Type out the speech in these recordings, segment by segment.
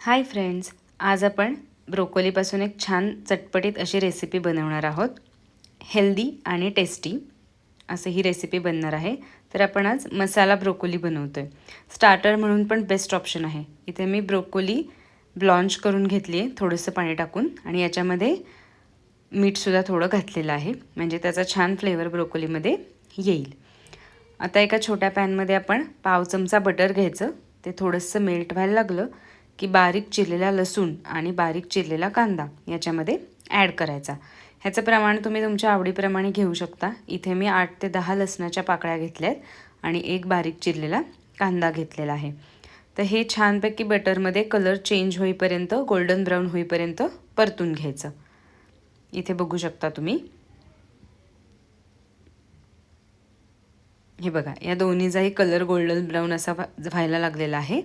Hi friends, आज आपण ब्रोकोलीपासून एक छान चटपटीत अशी रेसिपी बनवणार आहोत. हेल्दी आणि टेस्टी असं ही रेसिपी बनणार आहे. तर आपण आज मसाला ब्रोकोली बनवतो आहे. स्टार्टर म्हणून पण बेस्ट ऑप्शन आहे. इथे मी ब्रोकोली ब्लॉन्च करून घेतली आहे थोडंसं पाणी टाकून आणि याच्यामध्ये मीठसुद्धा थोडं घातलेलं आहे, म्हणजे त्याचा छान फ्लेवर ब्रोकोलीमध्ये येईल. आता एका छोट्या पॅनमध्ये आपण पाव चमचा बटर घ्यायचं. ते थोडंसं मेल्ट व्हायला लागलं की बारीक चिरलेला लसूण आणि बारीक चिरलेला कांदा याच्यामध्ये ॲड करायचा. ह्याचं प्रमाण तुम्ही तुमच्या आवडीप्रमाणे घेऊ शकता. इथे मी 8 ते 10 लसणाच्या पाकळ्या घेतल्या आहेत आणि एक बारीक चिरलेला कांदा घेतलेला आहे. तर हे छानपैकी बटरमध्ये कलर चेंज होईपर्यंत, गोल्डन ब्राऊन होईपर्यंत परतून घ्यायचं. इथे बघू शकता तुम्ही. हे बघा, या दोन्हीचाही कलर गोल्डन ब्राऊन असा व्हायला लागलेला आहे.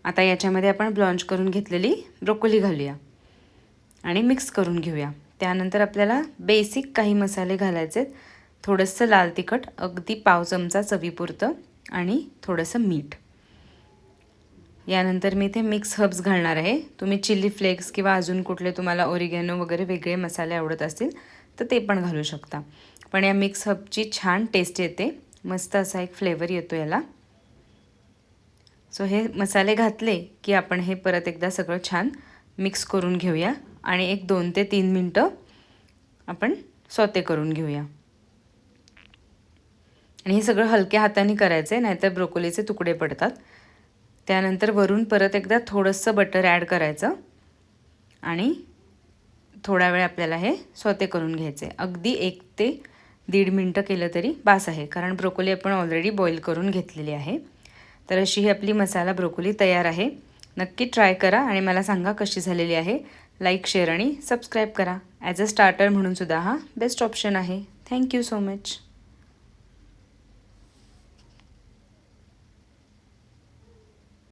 आता याच्यामध्ये आपण ब्लॉन्च करून घेतलेली ब्रोकोली घालूया आणि मिक्स करून घेऊया. त्यानंतर आपल्याला बेसिक काही मसाले घालायचे आहेत. थोडंसं लाल तिखट, अगदी पाव चमचा चवीपुरतं आणि थोडंसं मीठ. यानंतर मी इथे मिक्स हर्ब्स घालणार आहे. तुम्ही चिली फ्लेक्स किंवा अजून कुठले तुम्हाला ओरिगॅनो वगैरे वेगळे मसाले आवडत असतील तर ते पण घालू शकता. पण या मिक्स हर्बची छान टेस्ट येते, मस्त असा एक फ्लेवर येतो याला. सो हे मसाले घातले की आपण हे परत एकदा सगळं छान मिक्स करून घेऊया आणि एक 2 ते 3 मिनटं आपण सौते करून घेऊया. आणि हे सगळं हलक्या हाताने करायचं आहे, नाहीतर ब्रोकोलीचे तुकडे पडतात. त्यानंतर वरून परत एकदा थोडंसं बटर ॲड करायचं आणि थोडा वेळ आपल्याला हे सौते करून घ्यायचे. अगदी 1 ते 1.5 मिनटं केलं तरी बास आहे, कारण ब्रोकोली आपण ऑलरेडी बॉईल करून घेतलेली आहे. तर अशी ही आपली मसाला ब्रोकोली तयार आहे. नक्की ट्राय करा आणि मला सांगा कशी झालेली आहे. लाईक, शेअर आणि सबस्क्राईब करा. ॲज अ स्टार्टर म्हणून सुद्धा हा बेस्ट ऑप्शन आहे. Thank you so much.